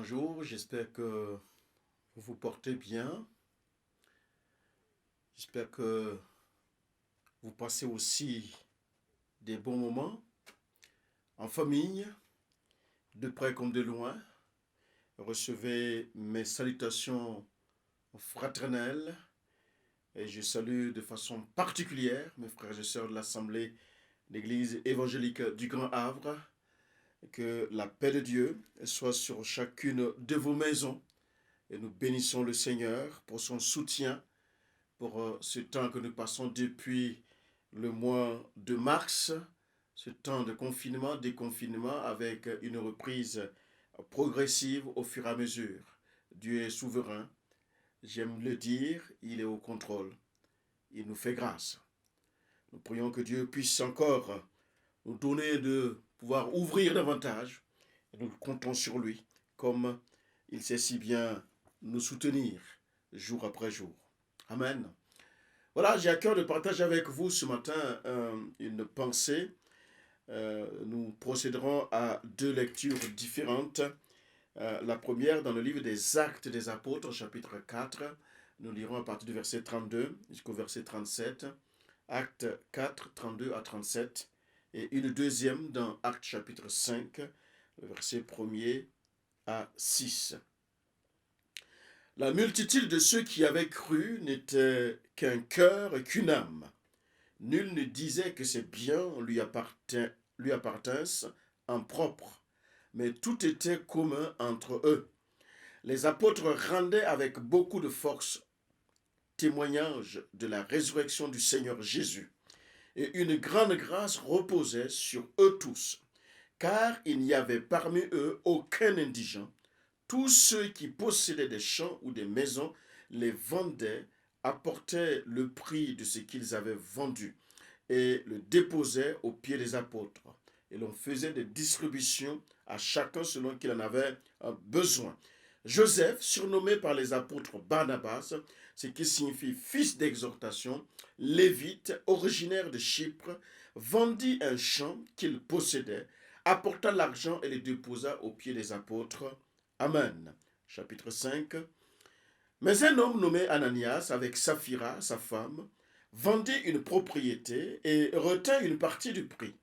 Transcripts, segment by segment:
Bonjour, j'espère que vous vous portez bien. J'espère que vous passez aussi des bons moments en famille, de près comme de loin. Recevez mes salutations fraternelles et je salue de façon particulière mes frères et sœurs de l'Assemblée d'Église évangélique du Grand Havre. Que la paix de Dieu soit sur chacune de vos maisons et nous bénissons le Seigneur pour son soutien pour ce temps que nous passons depuis le mois de mars, ce temps de confinement, déconfinement, avec une reprise progressive au fur et à mesure. Dieu est souverain, j'aime le dire, il est au contrôle, il nous fait grâce. Nous prions que Dieu puisse encore nous donner de pouvoir ouvrir davantage, et nous comptons sur lui, comme il sait si bien nous soutenir jour après jour. Amen. Voilà, j'ai à cœur de partager avec vous ce matin une pensée. Nous procéderons à deux lectures différentes. La première dans le livre des Actes des Apôtres, chapitre 4. Nous lirons à partir du verset 32 jusqu'au verset 37. Actes 4, 32 à 37. Et une deuxième dans Actes chapitre 5, le verset 1er à 6. La multitude de ceux qui avaient cru n'était qu'un cœur et qu'une âme. Nul ne disait que ses biens lui appartinssent en propre, mais tout était commun entre eux. Les apôtres rendaient avec beaucoup de force témoignage de la résurrection du Seigneur Jésus, et une grande grâce reposait sur eux tous, car il n'y avait parmi eux aucun indigent. Tous ceux qui possédaient des champs ou des maisons les vendaient, apportaient le prix de ce qu'ils avaient vendu et le déposaient aux pieds des apôtres. Et l'on faisait des distributions à chacun selon qu'il en avait besoin. Joseph, surnommé par les apôtres Barnabas, ce qui signifie fils d'exhortation, lévite, originaire de Chypre, vendit un champ qu'il possédait, apporta l'argent et le déposa aux pieds des apôtres. Amen. Chapitre 5. Mais un homme nommé Ananias, avec Saphira, sa femme, vendit une propriété et retint une partie du prix.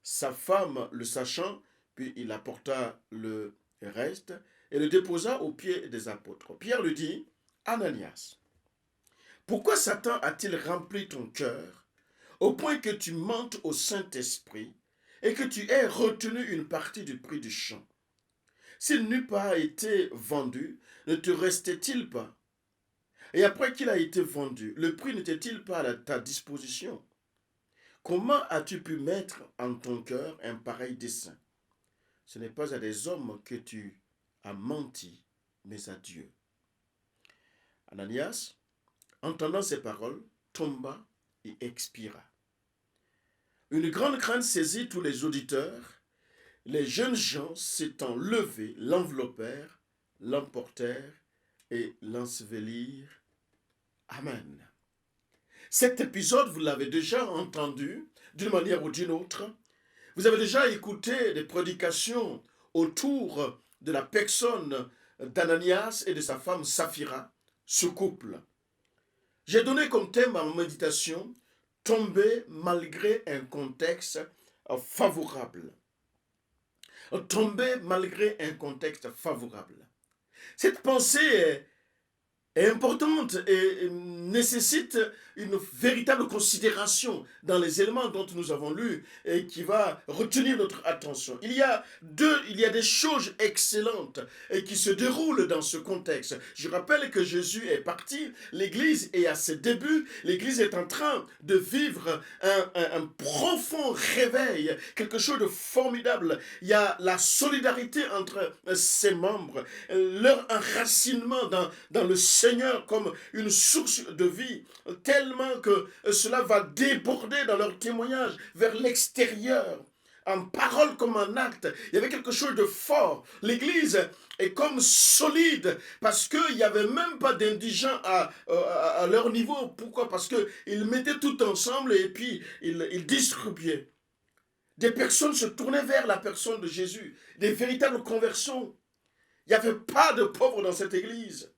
Sa femme, le sachant, puis il apporta le reste et le déposa aux pieds des apôtres. Pierre lui dit, Ananias, pourquoi Satan a-t-il rempli ton cœur au point que tu mentes au Saint-Esprit et que tu aies retenu une partie du prix du champ? S'il n'eût pas été vendu, ne te restait-il pas? Et après qu'il a été vendu, le prix n'était-il pas à ta disposition? Comment as-tu pu mettre en ton cœur un pareil dessein? Ce n'est pas à des hommes que tu as menti, mais à Dieu. Ananias, entendant ces paroles, tomba et expira. Une grande crainte saisit tous les auditeurs. Les jeunes gens s'étant levés, l'enveloppèrent, l'emportèrent et l'ensevelirent. Amen. Cet épisode, vous l'avez déjà entendu d'une manière ou d'une autre. Vous avez déjà écouté des prédications autour de la personne d'Ananias et de sa femme Saphira, ce couple. J'ai donné comme thème en méditation « Tomber malgré un contexte favorable ». Tomber malgré un contexte favorable. Cette pensée est importante et nécessite une véritable considération dans les éléments dont nous avons lu et qui va retenir notre attention. Il y a des choses excellentes et qui se déroulent dans ce contexte. Je rappelle que Jésus est parti, l'Église est à ses débuts, l'Église est en train de vivre un profond réveil, quelque chose de formidable. Il y a la solidarité entre ses membres, leur enracinement dans le Seigneur comme une source de vie, tellement que cela va déborder dans leur témoignage vers l'extérieur, en parole comme en acte. Il y avait quelque chose de fort. L'Église est comme solide parce qu'il n'y avait même pas d'indigents à leur niveau. Pourquoi? Parce qu'ils mettaient tout ensemble et puis ils distribuaient. Des personnes se tournaient vers la personne de Jésus, des véritables conversions. Il n'y avait pas de pauvres dans cette église.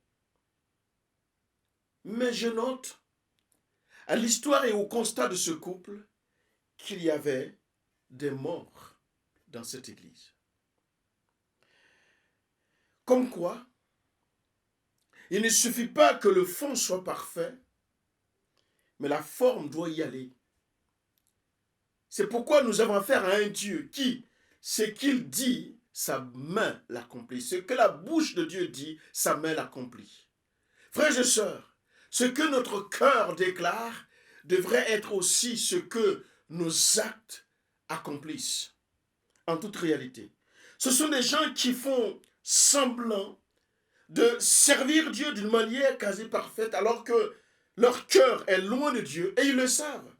Mais je note, à l'histoire et au constat de ce couple, qu'il y avait des morts dans cette église. Comme quoi, il ne suffit pas que le fond soit parfait, mais la forme doit y aller. C'est pourquoi nous avons affaire à un Dieu qui, ce qu'il dit, sa main l'accomplit. Ce que la bouche de Dieu dit, sa main l'accomplit. Frères et sœurs, ce que notre cœur déclare devrait être aussi ce que nos actes accomplissent. En toute réalité, ce sont des gens qui font semblant de servir Dieu d'une manière quasi parfaite alors que leur cœur est loin de Dieu et ils le savent.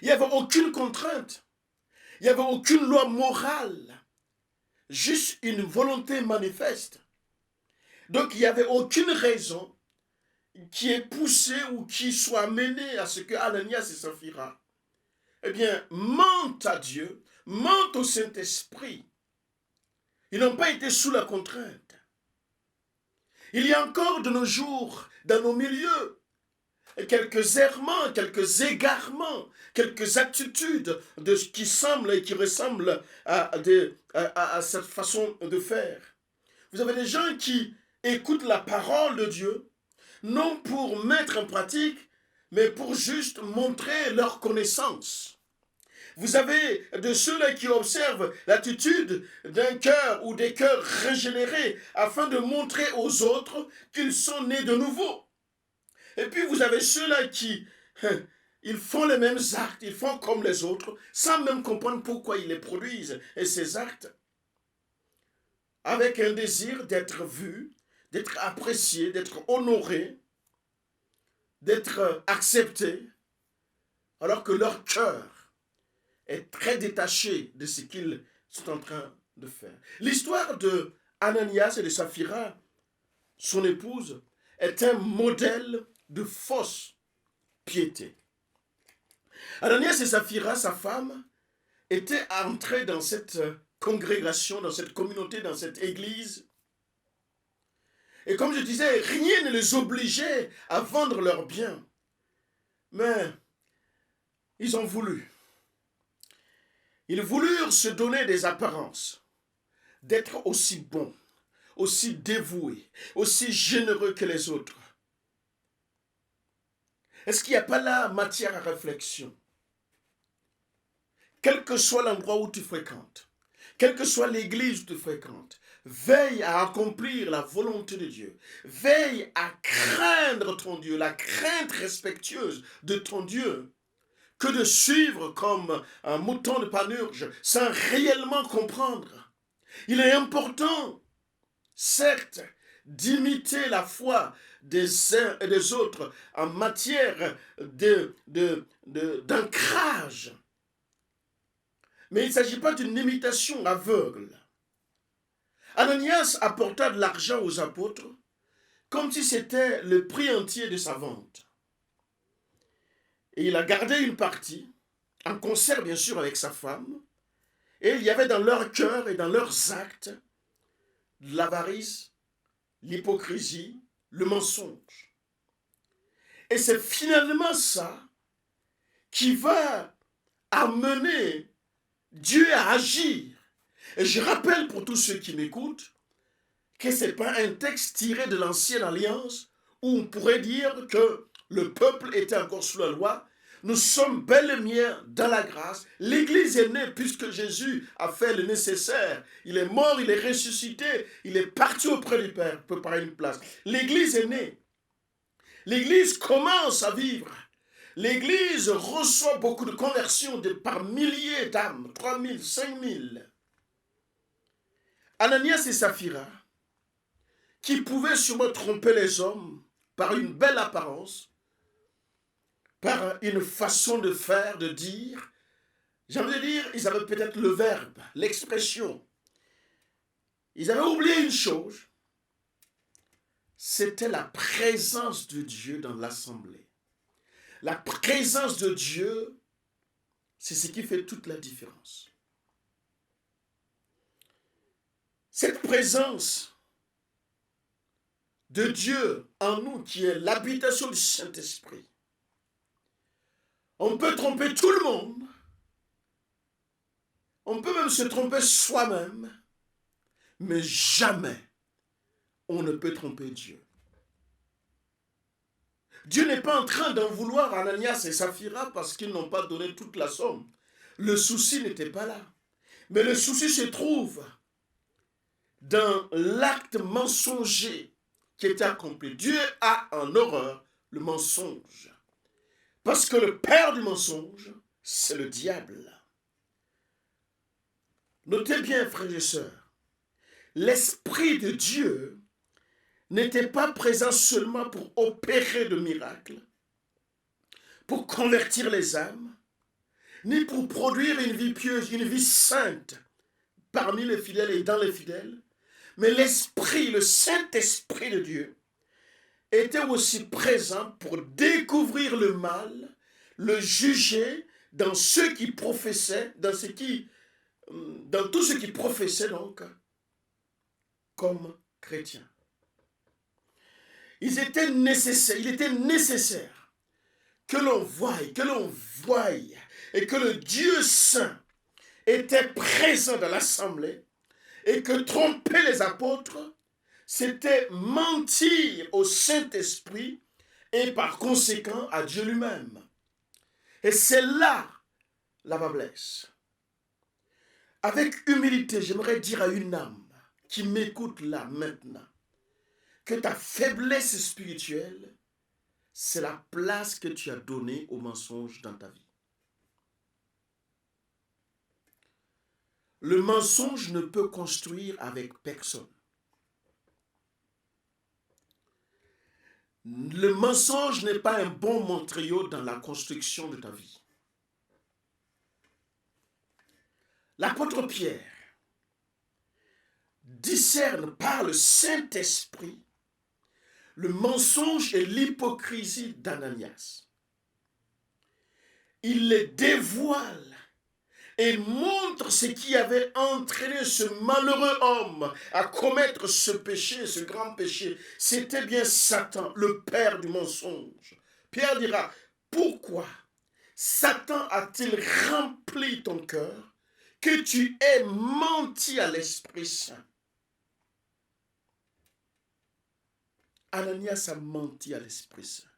Il n'y avait aucune contrainte, il n'y avait aucune loi morale, juste une volonté manifeste. Donc il n'y avait aucune raison qui est poussée ou qui soit menée à ce que Ananias et Saphira, eh bien, mentent à Dieu, mentent au Saint-Esprit. Ils n'ont pas été sous la contrainte. Il y a encore de nos jours, dans nos milieux, quelques errements, quelques égarements, quelques attitudes de ce qui semble et qui ressemble à cette façon de faire. Vous avez des gens qui écoutent la parole de Dieu, non pour mettre en pratique, mais pour juste montrer leur connaissance. Vous avez de ceux-là qui observent l'attitude d'un cœur ou des cœurs régénérés afin de montrer aux autres qu'ils sont nés de nouveau. Et puis vous avez ceux-là qui ils font les mêmes actes, ils font comme les autres, sans même comprendre pourquoi ils les produisent. Et ces actes, avec un désir d'être vus, d'être appréciés, d'être honorés, d'être acceptés, alors que leur cœur est très détaché de ce qu'ils sont en train de faire. L'histoire de Ananias et de Saphira, son épouse, est un modèle de fausse piété. Ananias et Saphira, sa femme, étaient entrés dans cette congrégation, dans cette communauté, dans cette église. Et comme je disais, rien ne les obligeait à vendre leurs biens. Mais ils ont voulu. Ils voulurent se donner des apparences, d'être aussi bons, aussi dévoués, aussi généreux que les autres. Est-ce qu'il n'y a pas là matière à réflexion? Quel que soit l'endroit où tu fréquentes, quelle que soit l'église où tu fréquentes, veille à accomplir la volonté de Dieu. Veille à craindre ton Dieu, la crainte respectueuse de ton Dieu, que de suivre comme un mouton de panurge sans réellement comprendre. Il est important, certes, d'imiter la foi des uns et des autres en matière d'ancrage. Mais il ne s'agit pas d'une imitation aveugle. Ananias apporta de l'argent aux apôtres comme si c'était le prix entier de sa vente. Et il a gardé une partie, en concert bien sûr avec sa femme, et il y avait dans leur cœur et dans leurs actes l'avarice, l'hypocrisie, le mensonge. Et c'est finalement ça qui va amener Dieu à agir. Et je rappelle pour tous ceux qui m'écoutent que ce n'est pas un texte tiré de l'Ancienne Alliance où on pourrait dire que le peuple était encore sous la loi. Nous sommes bel et bien dans la grâce. L'Église est née puisque Jésus a fait le nécessaire. Il est mort, il est ressuscité, il est parti auprès du Père pour préparer une place. L'Église est née. L'Église commence à vivre. L'Église reçoit beaucoup de conversions par milliers d'âmes, 3000, 5000. Ananias et Saphira, qui pouvaient sûrement tromper les hommes par une belle apparence, par une façon de faire, de dire, j'ai envie de dire, ils avaient peut-être le verbe, l'expression. Ils avaient oublié une chose, c'était la présence de Dieu dans l'assemblée. La présence de Dieu, c'est ce qui fait toute la différence. cette présence de Dieu en nous qui est l'habitation du Saint-Esprit. On peut tromper tout le monde. On peut même se tromper soi-même. Mais jamais on ne peut tromper Dieu. Dieu n'est pas en train d'en vouloir à Ananias et Saphira parce qu'ils n'ont pas donné toute la somme. Le souci n'était pas là. Mais le souci se trouve dans l'acte mensonger qui était accompli. Dieu a en horreur le mensonge. Parce que le père du mensonge, c'est le diable. Notez bien, frères et sœurs, l'Esprit de Dieu n'était pas présent seulement pour opérer de miracles, pour convertir les âmes, ni pour produire une vie pieuse, une vie sainte parmi les fidèles et dans les fidèles, mais l'Esprit, le Saint-Esprit de Dieu, était aussi présent pour découvrir le mal, le juger dans ceux qui professaient, dans tous ceux qui professaient donc comme chrétiens. Il était nécessaire que l'on voie, et que le Dieu saint était présent dans l'assemblée et que tromper les apôtres, c'était mentir au Saint-Esprit et par conséquent à Dieu lui-même. Et c'est là la faiblesse. Avec humilité, j'aimerais dire à une âme qui m'écoute là maintenant que ta faiblesse spirituelle, c'est la place que tu as donnée au mensonge dans ta vie. Le mensonge ne peut construire avec personne. Le mensonge n'est pas un bon matériau dans la construction de ta vie. L'apôtre Pierre discerne par le Saint-Esprit le mensonge et l'hypocrisie d'Ananias. Il les dévoile et montre ce qui avait entraîné ce malheureux homme à commettre ce péché, ce grand péché. C'était bien Satan, le père du mensonge. Pierre dira, pourquoi Satan a-t-il rempli ton cœur que tu aies menti à l'Esprit Saint? Ananias a menti à l'Esprit Saint.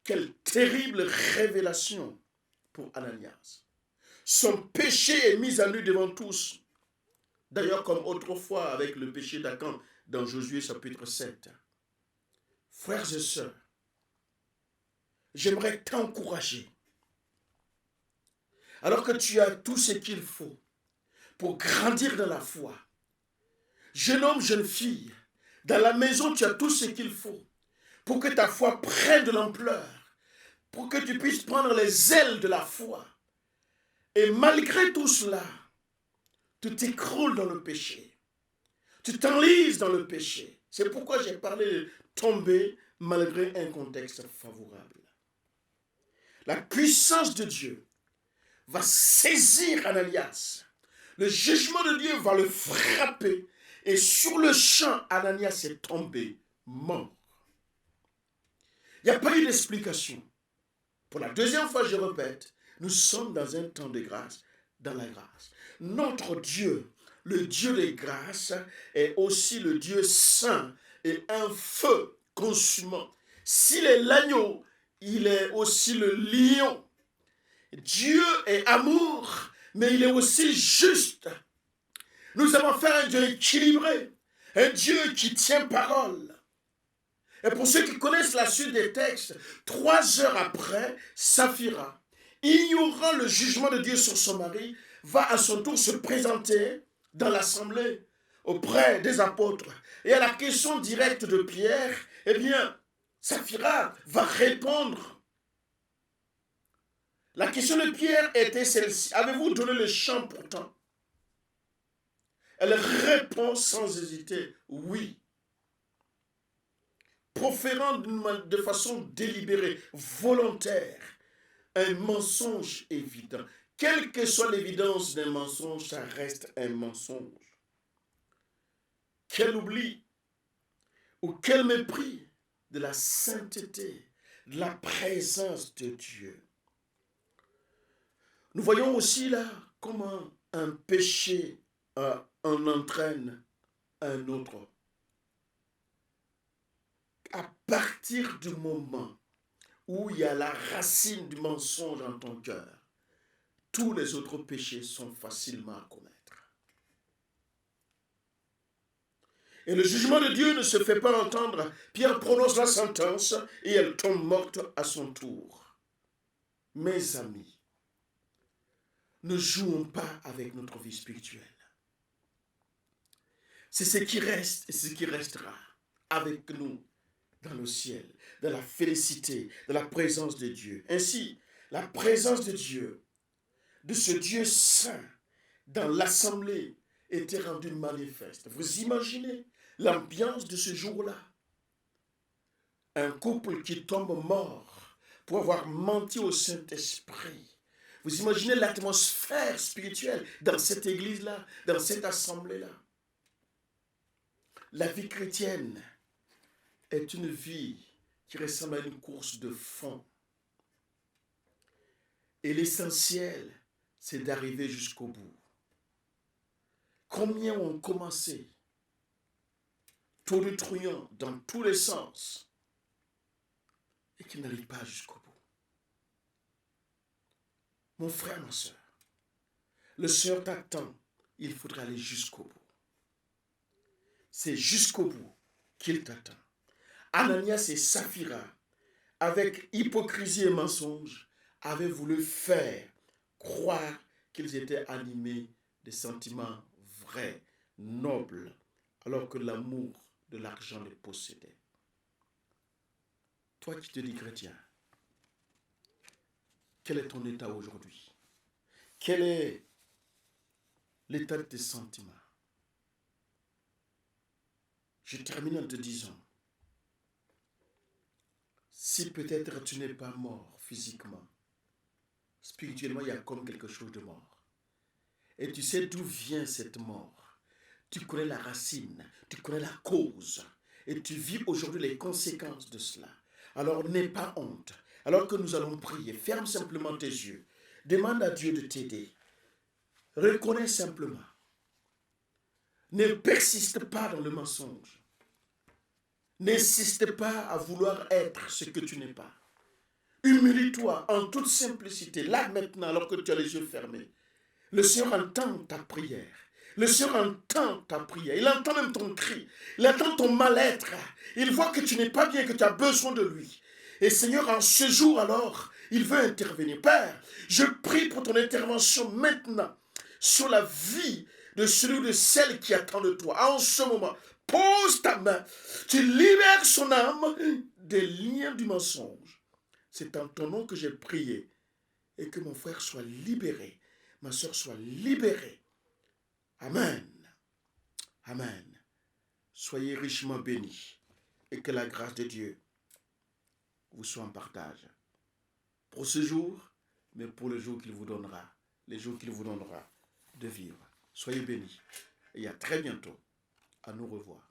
Quelle terrible révélation pour Ananias. Son péché est mis à nu devant tous. D'ailleurs, comme autrefois avec le péché d'Acan dans Josué chapitre 7. Frères et sœurs, j'aimerais t'encourager. Alors que tu as tout ce qu'il faut pour grandir dans la foi. Jeune homme, jeune fille, dans la maison, tu as tout ce qu'il faut pour que ta foi prenne de l'ampleur, pour que tu puisses prendre les ailes de la foi. Et malgré tout cela, tu t'écroules dans le péché. Tu t'enlises dans le péché. C'est pourquoi j'ai parlé de tomber malgré un contexte favorable. La puissance de Dieu va saisir Ananias. Le jugement de Dieu va le frapper. Et sur le champ, Ananias est tombé, mort. Il n'y a pas eu d'explication. Pour la deuxième fois, je répète, nous sommes dans un temps de grâce, dans la grâce. Notre Dieu, le Dieu des grâces, est aussi le Dieu saint et un feu consumant. S'il est l'agneau, il est aussi le lion. Dieu est amour, mais il est aussi juste. Nous avons affaire à un Dieu équilibré, un Dieu qui tient parole. Et pour ceux qui connaissent la suite des textes, 3 heures après, Saphira, ignorant le jugement de Dieu sur son mari, va à son tour se présenter dans l'assemblée auprès des apôtres. Et à la question directe de Pierre, eh bien, Saphira va répondre. La question de Pierre était celle-ci. Avez-vous donné le champ pourtant? Elle répond sans hésiter, oui. Proférant de façon délibérée, volontaire, un mensonge évident. quelle que soit l'évidence d'un mensonge, ça reste un mensonge. Quel oubli ou quel mépris de la sainteté, de la présence de Dieu. Nous voyons aussi là comment un péché en entraîne un autre. À partir du moment où il y a la racine du mensonge dans ton cœur, tous les autres péchés sont facilement à commettre. Et le jugement de Dieu ne se fait pas entendre. Pierre prononce la sentence et elle tombe morte à son tour. Mes amis, ne jouons pas avec notre vie spirituelle. C'est ce qui reste et ce qui restera avec nous dans le ciel, dans la félicité, dans la présence de Dieu. Ainsi, la présence de Dieu, de ce Dieu saint, dans l'assemblée, était rendue manifeste. Vous imaginez l'ambiance de ce jour-là? Un couple qui tombe mort pour avoir menti au Saint-Esprit. Vous imaginez l'atmosphère spirituelle dans cette église-là, dans cette assemblée-là? La vie chrétienne est une vie qui ressemble à une course de fond. Et l'essentiel, c'est d'arriver jusqu'au bout. Combien ont commencé tonitruant dans tous les sens et qui n'arrivent pas jusqu'au bout? Mon frère, ma soeur, le Seigneur t'attend, il faudra aller jusqu'au bout. C'est jusqu'au bout qu'il t'attend. Ananias et Saphira, avec hypocrisie et mensonge, avaient voulu faire croire qu'ils étaient animés de sentiments vrais, nobles, alors que l'amour de l'argent les possédait. Toi qui te dis chrétien, quel est ton état aujourd'hui? Quel est l'état de tes sentiments? Je termine en te disant, si peut-être tu n'es pas mort physiquement, spirituellement, il y a comme quelque chose de mort. Et tu sais d'où vient cette mort. Tu connais la racine, tu connais la cause. Et tu vis aujourd'hui les conséquences de cela. Alors n'aie pas honte. Alors que nous allons prier, ferme simplement tes yeux. Demande à Dieu de t'aider. Reconnais simplement. Ne persiste pas dans le mensonge. N'insiste pas à vouloir être ce que tu n'es pas. Humilie-toi en toute simplicité, là maintenant, alors que tu as les yeux fermés. Le Seigneur entend ta prière. Le Seigneur entend ta prière. Il entend même ton cri. Il entend ton mal-être. Il voit que tu n'es pas bien, que tu as besoin de lui. Et Seigneur, en ce jour alors, il veut intervenir. Père, je prie pour ton intervention maintenant sur la vie de celui ou de celle qui attend de toi. En ce moment, pose ta main. Tu libères son âme des liens du mensonge. C'est en ton nom que j'ai prié. Et que mon frère soit libéré. Ma soeur soit libérée. Amen. Amen. Soyez richement bénis et que la grâce de Dieu vous soit en partage. Pour ce jour, mais pour le jour qu'il vous donnera, les jours qu'il vous donnera de vivre. Soyez bénis et à très bientôt. À nous revoir.